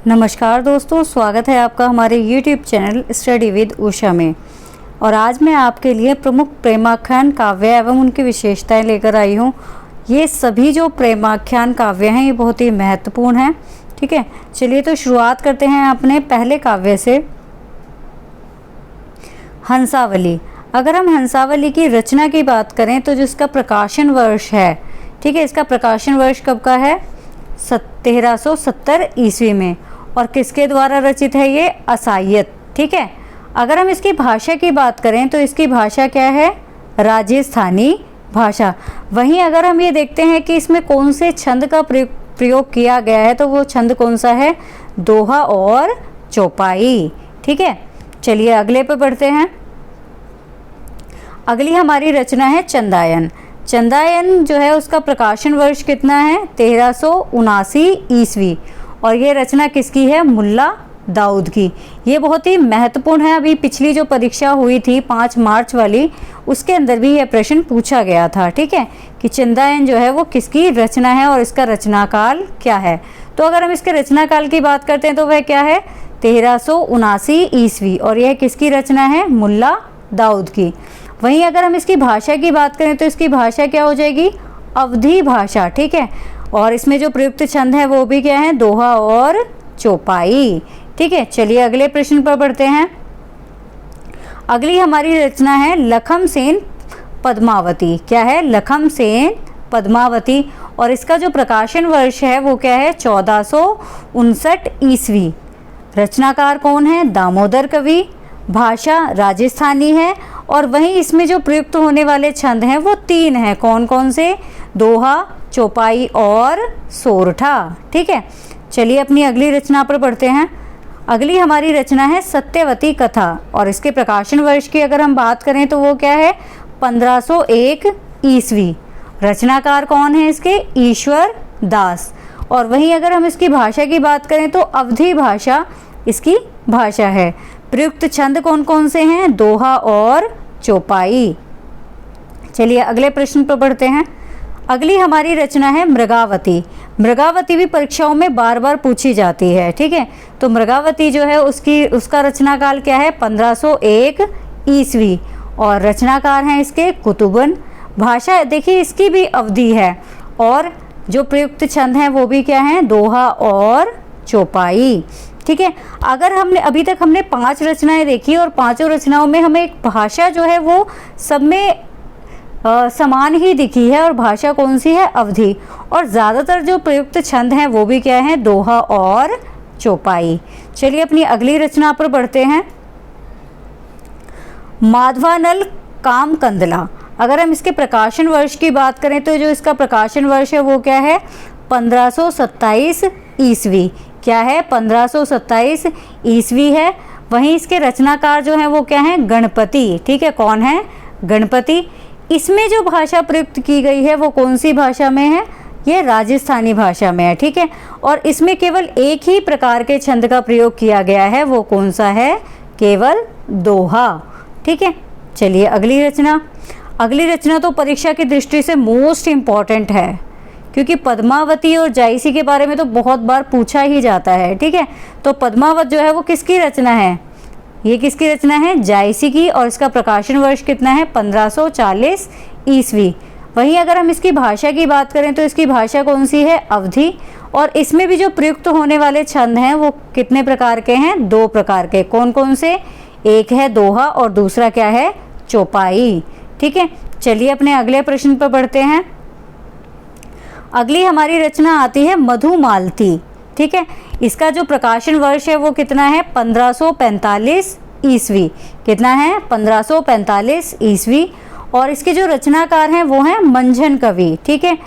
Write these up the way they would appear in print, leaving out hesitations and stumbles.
नमस्कार दोस्तों, स्वागत है आपका हमारे YouTube channel study with Usha में। और आज मैं आपके लिए प्रमुख प्रेमाख्यान काव्य एवं उनकी विशेषताएं लेकर आई हूँ। ये सभी जो प्रेमाख्यान काव्य हैं ये बहुत ही महत्वपूर्ण हैं। ठीक है, चलिए तो शुरुआत करते हैं अपने पहले काव्य से। हंसावली। अगर हम हंसावली की रचना की बात करें तो जिसका प्रकाशन वर्ष है, ठीक है, इसका प्रकाशन वर्ष कब का है? 1370 ईस्वी में। और किसके द्वारा रचित है ये? असायत। ठीक है, अगर हम इसकी भाषा की बात करें तो इसकी भाषा क्या है? राजस्थानी भाषा। वहीं अगर हम ये देखते हैं कि इसमें कौन से छंद का प्रयोग किया गया है तो वो छंद कौन सा है? दोहा और चौपाई। ठीक है, चलिए अगले पे बढ़ते हैं। अगली हमारी रचना है चंदायन। चंदायन जो है उसका प्रकाशन वर्ष कितना है? 1379 ईस्वी। और ये रचना किसकी है? मुल्ला दाऊद की। ये बहुत ही महत्वपूर्ण है। अभी पिछली जो परीक्षा हुई थी 5 मार्च वाली, उसके अंदर भी यह प्रश्न पूछा गया था। ठीक है, कि चंदायन जो है वो किसकी रचना है और इसका रचनाकाल क्या है। तो अगर हम इसके रचनाकाल की बात करते हैं तो वह क्या है? 1379 ईस्वी। और यह किसकी रचना है? मुल्ला दाऊद की। वहीं अगर हम इसकी भाषा की बात करें तो इसकी भाषा क्या हो जाएगी? अवधी भाषा। ठीक है, और इसमें जो प्रयुक्त छंद है वो भी क्या है? दोहा और चौपाई। ठीक है, चलिए अगले प्रश्न पर बढ़ते हैं। अगली हमारी रचना है लखम सेन पद्मावती। क्या है? लखम सेन पद्मावती। और इसका जो प्रकाशन वर्ष है वो क्या है? 1459 ईस्वी। रचनाकार कौन है? दामोदर कवि। भाषा राजस्थानी है। और वहीं इसमें जो प्रयुक्त होने वाले छंद हैं वो 3 हैं। कौन कौन से? दोहा, चौपाई और सोरठा। ठीक है, चलिए अपनी अगली रचना पर बढ़ते हैं। अगली हमारी रचना है सत्यवती कथा। और इसके प्रकाशन वर्ष की अगर हम बात करें तो वो क्या है? 1501 ईस्वी। रचनाकार कौन है इसके? ईश्वर दास। और वहीं अगर हम इसकी भाषा की बात करें तो अवधी भाषा इसकी भाषा है। प्रयुक्त छंद कौन कौन से हैं? दोहा और चौपाई। चलिए अगले प्रश्न पर बढ़ते हैं। अगली हमारी रचना है मृगावती। मृगावती भी परीक्षाओं में बार बार पूछी जाती है। ठीक है, तो मृगावती जो है उसका रचनाकाल क्या है? 1501 ईस्वी। और रचनाकार हैं इसके कुतुबन। भाषा देखिए इसकी भी अवधि है। और जो प्रयुक्त छंद हैं वो भी क्या हैं? दोहा और चौपाई। ठीक है, अगर हमने अभी तक 5 रचनाएं देखी और पांचों रचनाओं में हमें एक भाषा जो है वो सब में समान ही दिखी है। और भाषा कौन सी है? अवधि। और ज़्यादातर जो प्रयुक्त छंद हैं वो भी क्या है? दोहा और चौपाई। चलिए अपनी अगली रचना पर बढ़ते हैं। माधवानल काम कंदला। अगर हम इसके प्रकाशन वर्ष की बात करें तो जो इसका प्रकाशन वर्ष है वो क्या है? 1527 ईस्वी। क्या है? 1527 ईस्वी है। वहीं इसके रचनाकार जो हैं वो क्या हैं? गणपति। ठीक है, कौन है? गणपति। इसमें जो भाषा प्रयुक्त की गई है वो कौन सी भाषा में है? ये राजस्थानी भाषा में है। ठीक है, और इसमें केवल एक ही प्रकार के छंद का प्रयोग किया गया है। वो कौन सा है? केवल दोहा। ठीक है, चलिए अगली रचना। अगली रचना तो परीक्षा की दृष्टि से मोस्ट इम्पॉर्टेंट है, क्योंकि पद्मावती और जायसी के बारे में तो बहुत बार पूछा ही जाता है। ठीक है, तो पद्मावत जो है वो किसकी रचना है? ये किसकी रचना है? जायसी की। और इसका प्रकाशन वर्ष कितना है? 1540 ईस्वी। वहीं अगर हम इसकी भाषा की बात करें तो इसकी भाषा कौन सी है? अवधि। और इसमें भी जो प्रयुक्त होने वाले छंद हैं वो कितने प्रकार के हैं? 2 प्रकार के। कौन कौन से? एक है दोहा और दूसरा क्या है? चौपाई। ठीक है, चलिए अपने अगले प्रश्न पर बढ़ते हैं। अगली हमारी रचना आती है मधुमालती। ठीक है, इसका जो प्रकाशन वर्ष है वो कितना है? 1545 ईस्वी। कितना है? 1545 ईस्वी। और इसके जो रचनाकार हैं वो हैं मंझन कवि। ठीक है,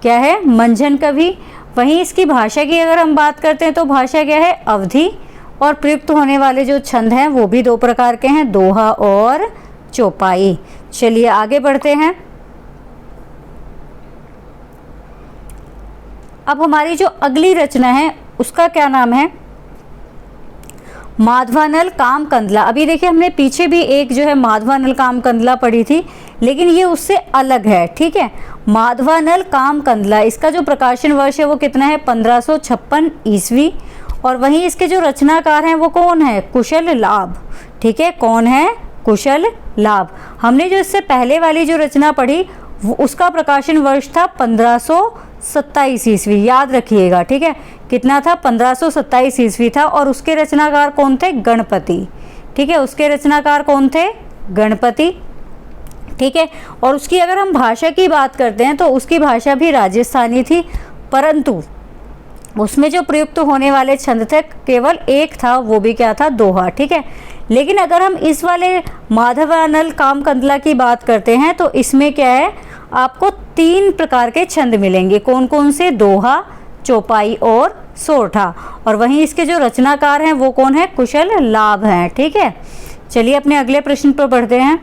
क्या है? मंझन कवि। वहीं इसकी भाषा की अगर हम बात करते हैं तो भाषा क्या है? अवधि। और प्रयुक्त होने वाले जो छंद हैं वो भी 2 प्रकार के हैं, दोहा और चौपाई। चलिए आगे बढ़ते हैं। अब हमारी जो अगली रचना है उसका क्या नाम है? माधवानल काम कंदला। अभी देखिए हमने पीछे भी एक जो है माधवानल काम कंदला पढ़ी थी, लेकिन ये उससे अलग है। ठीक है, माधवानल काम कंदला, इसका जो प्रकाशन वर्ष है वो कितना है? 1556 ईस्वी। और वहीं इसके जो रचनाकार हैं वो कौन है? कुशल लाभ। ठीक है, कौन है? कुशल लाभ। हमने जो इससे पहले वाली जो रचना पढ़ी उसका प्रकाशन वर्ष था 1527 ईस्वी, याद रखिएगा। ठीक है, कितना था? 1527 ईस्वी था। और उसके रचनाकार कौन थे? गणपति। ठीक है, उसके रचनाकार कौन थे? गणपति। ठीक है, और उसकी अगर हम भाषा की बात करते हैं तो उसकी भाषा भी राजस्थानी थी, परंतु उसमें जो प्रयुक्त होने वाले छंद थे केवल एक था, वो भी क्या था? दोहा। ठीक है, लेकिन अगर हम इस वाले माधवानल कामकंतला की बात करते हैं तो इसमें क्या है? आपको 3 प्रकार के छंद मिलेंगे। कौन कौन से? दोहा, चौपाई और सोरठा। और वहीं इसके जो रचनाकार हैं वो कौन है? कुशल लाभ हैं। ठीक है, चलिए अपने अगले प्रश्न पर बढ़ते हैं।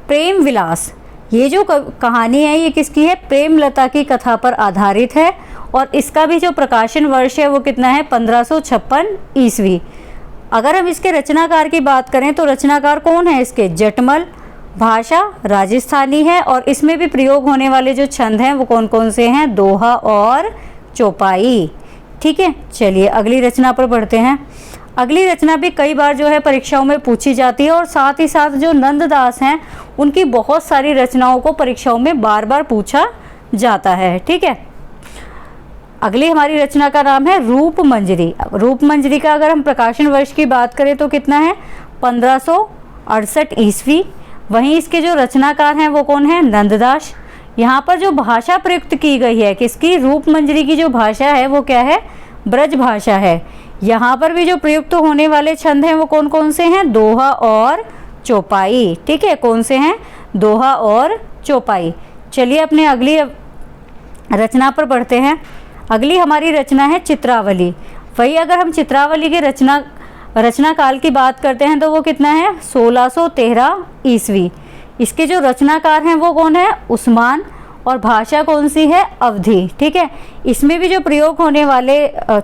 प्रेम विलास, ये जो कहानी है ये किसकी है? प्रेमलता की कथा पर आधारित है और इसका भी जो प्रकाशन वर्ष है वो कितना है? 1556 ईस्वी। अगर हम इसके रचनाकार की बात करें तो रचनाकार कौन है इसके? जटमल। भाषा राजस्थानी है और इसमें भी प्रयोग होने वाले जो छंद हैं वो कौन कौन से हैं? दोहा और चौपाई। ठीक है, चलिए अगली रचना पर बढ़ते हैं। अगली रचना भी कई बार जो है परीक्षाओं में पूछी जाती है और साथ ही साथ जो नंददास हैं उनकी बहुत सारी रचनाओं को परीक्षाओं में बार बार पूछा जाता है। ठीक है, अगली हमारी रचना का नाम है रूप मंजरी। रूप मंजरी का अगर हम प्रकाशन वर्ष की बात करें तो कितना है? 1568 ईस्वी। वहीं इसके जो रचनाकार हैं वो कौन है? नंददास। यहाँ पर जो भाषा प्रयुक्त की गई है किसकी? रूप मंजरी की जो भाषा है वो क्या है? ब्रज भाषा है। यहाँ पर भी जो प्रयुक्त होने वाले छंद हैं वो कौन कौन से हैं? दोहा और चौपाई। ठीक है, कौन से हैं? दोहा और चौपाई। चलिए अपने अगली रचना पर बढ़ते हैं। अगली हमारी रचना है चित्रावली। वही अगर हम चित्रावली के रचना काल की बात करते हैं तो वो कितना है? 1613 ईस्वी। इसके जो रचनाकार हैं वो कौन है? उस्मान। और भाषा कौन सी है? अवधी। ठीक है, इसमें भी जो प्रयोग होने वाले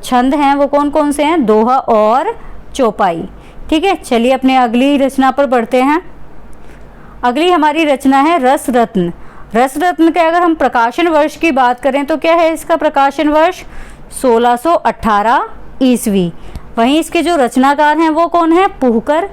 छंद हैं वो कौन कौन से हैं? दोहा और चौपाई। ठीक है, चलिए अपने अगली रचना पर बढ़ते हैं। अगली हमारी रचना है रस रत्न। रस रत्न के अगर हम प्रकाशन वर्ष की बात करें तो क्या है इसका प्रकाशन वर्ष? 1618 ईस्वी। वहीं इसके जो रचनाकार हैं वो कौन है? पुहकर।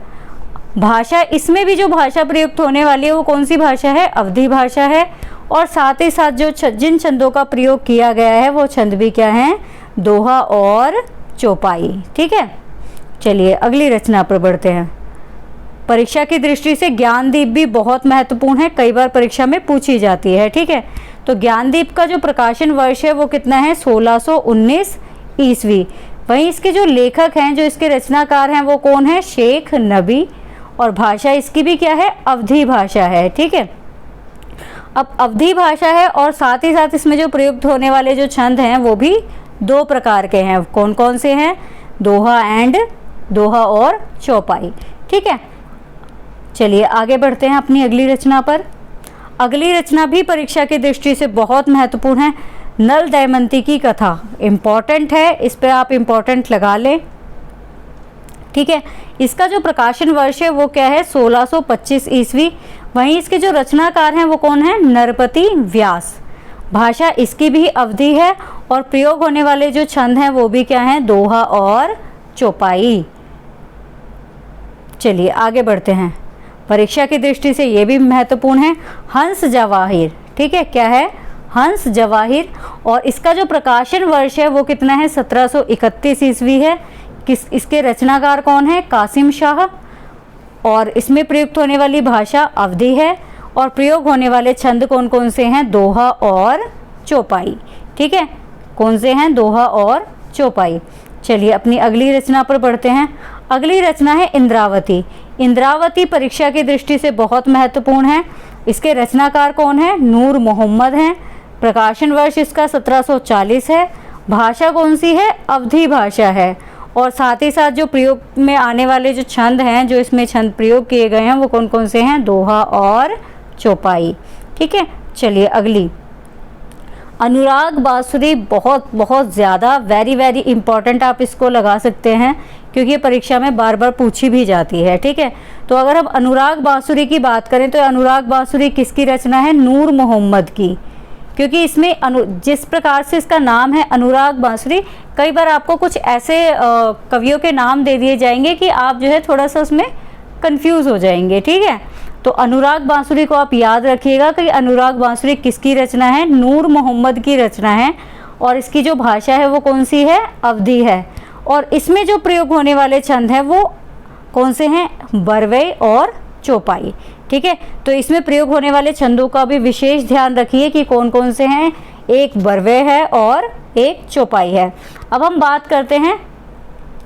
भाषा, इसमें भी जो भाषा प्रयुक्त होने वाली है वो कौन सी भाषा है? अवधी भाषा है। और साथ ही साथ जो जिन छंदों का प्रयोग किया गया है वो छंद भी क्या हैं? दोहा और चौपाई। ठीक है, चलिए अगली रचना पर बढ़ते हैं। परीक्षा की दृष्टि से ज्ञानदीप भी बहुत महत्वपूर्ण है, कई बार परीक्षा में पूछी जाती है। ठीक है, तो ज्ञानदीप का जो प्रकाशन वर्ष है वो कितना है? 1619 ईस्वी। वहीं इसके जो लेखक हैं, जो इसके रचनाकार हैं वो कौन है? शेख नबी। और भाषा इसकी भी क्या है? अवधी भाषा है। ठीक है, अब अवधी भाषा है और साथ ही साथ इसमें जो प्रयुक्त होने वाले जो छंद हैं वो भी 2 प्रकार के हैं। कौन कौन से हैं? दोहा और चौपाई। ठीक है, चलिए आगे बढ़ते हैं अपनी अगली रचना पर। अगली रचना भी परीक्षा की दृष्टि से बहुत महत्वपूर्ण है। नल दमयंती की कथा इम्पॉर्टेंट है, इस पर आप इम्पॉर्टेंट लगा लें। ठीक है, इसका जो प्रकाशन वर्ष है वो क्या है? 1625 ईस्वी। वहीं इसके जो रचनाकार हैं वो कौन है? नरपति व्यास। भाषा इसकी भी अवधी है और प्रयोग होने वाले जो छंद हैं वो भी क्या हैं? दोहा और चौपाई। चलिए आगे बढ़ते हैं। परीक्षा की दृष्टि से ये भी महत्वपूर्ण है। हंस जवाहिर। ठीक है, क्या है? हंस जवाहिर। और इसका जो प्रकाशन वर्ष है वो कितना है? 1731 ईस्वी है। इसके रचनाकार कौन है? कासिम शाह। और इसमें प्रयुक्त होने वाली भाषा अवधी है और प्रयोग होने वाले छंद कौन कौन से हैं? दोहा और चौपाई। ठीक है, कौन से हैं? दोहा और चौपाई। चलिए अपनी अगली रचना पर बढ़ते हैं। अगली रचना है इंद्रावती। इंद्रावती परीक्षा की दृष्टि से बहुत महत्वपूर्ण है। इसके रचनाकार कौन है? नूर मोहम्मद हैं। प्रकाशन वर्ष इसका 1740 है। भाषा कौन सी है? अवधी भाषा है। और साथ ही साथ जो प्रयोग में आने वाले जो छंद हैं, जो इसमें छंद प्रयोग किए गए हैं वो कौन कौन से हैं? दोहा और चौपाई। ठीक है, चलिए अगली अनुराग बांसुरी बहुत ज़्यादा वेरी इंपॉर्टेंट, आप इसको लगा सकते हैं क्योंकि ये परीक्षा में बार बार पूछी भी जाती है। ठीक है, तो अगर हम अनुराग बांसुरी की बात करें तो अनुराग बांसुरी किसकी रचना है? नूर मोहम्मद की। क्योंकि इसमें जिस प्रकार से इसका नाम है अनुराग बांसुरी, कई बार आपको कुछ ऐसे कवियों के नाम दे दिए जाएंगे कि आप जो है थोड़ा सा उसमें कंफ्यूज हो जाएंगे, ठीक है। तो अनुराग बांसुरी को आप याद रखिएगा कि अनुराग बांसुरी किसकी रचना है, नूर मोहम्मद की रचना है, और इसकी जो भाषा है वो कौन सी है, अवधी है। और इसमें जो प्रयोग होने वाले छंद हैं वो कौन से हैं, बरवई और चौपाई, ठीक है। तो इसमें प्रयोग होने वाले छंदों का भी विशेष ध्यान रखिए कि कौन कौन से हैं, एक बरवे है और एक चौपाई है। अब हम बात करते हैं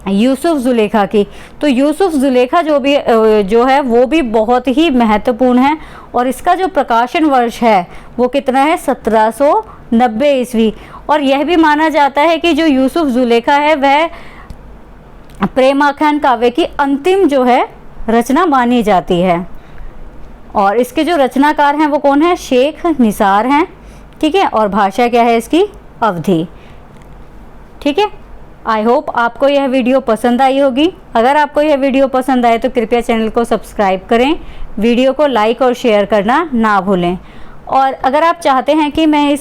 यूसुफ जुलेखा की। तो यूसुफ जुलेखा जो है वो भी बहुत ही महत्वपूर्ण है, और इसका जो प्रकाशन वर्ष है वो कितना है, 1790 ईस्वी। और यह भी माना जाता है कि जो यूसुफ जुलेखा है वह प्रेम आख्यान काव्य की अंतिम जो है रचना मानी जाती है। और इसके जो रचनाकार हैं वो कौन है, शेख निसार हैं, ठीक है। और भाषा क्या है इसकी, अवधी, ठीक है। आई होप आपको यह वीडियो पसंद आई होगी। अगर आपको यह वीडियो पसंद आए तो कृपया चैनल को सब्सक्राइब करें, वीडियो को लाइक और शेयर करना ना भूलें। और अगर आप चाहते हैं कि मैं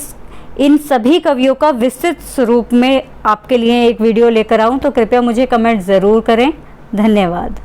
इन सभी कवियों का विस्तृत स्वरूप में आपके लिए एक वीडियो लेकर आऊं तो कृपया मुझे कमेंट ज़रूर करें। धन्यवाद।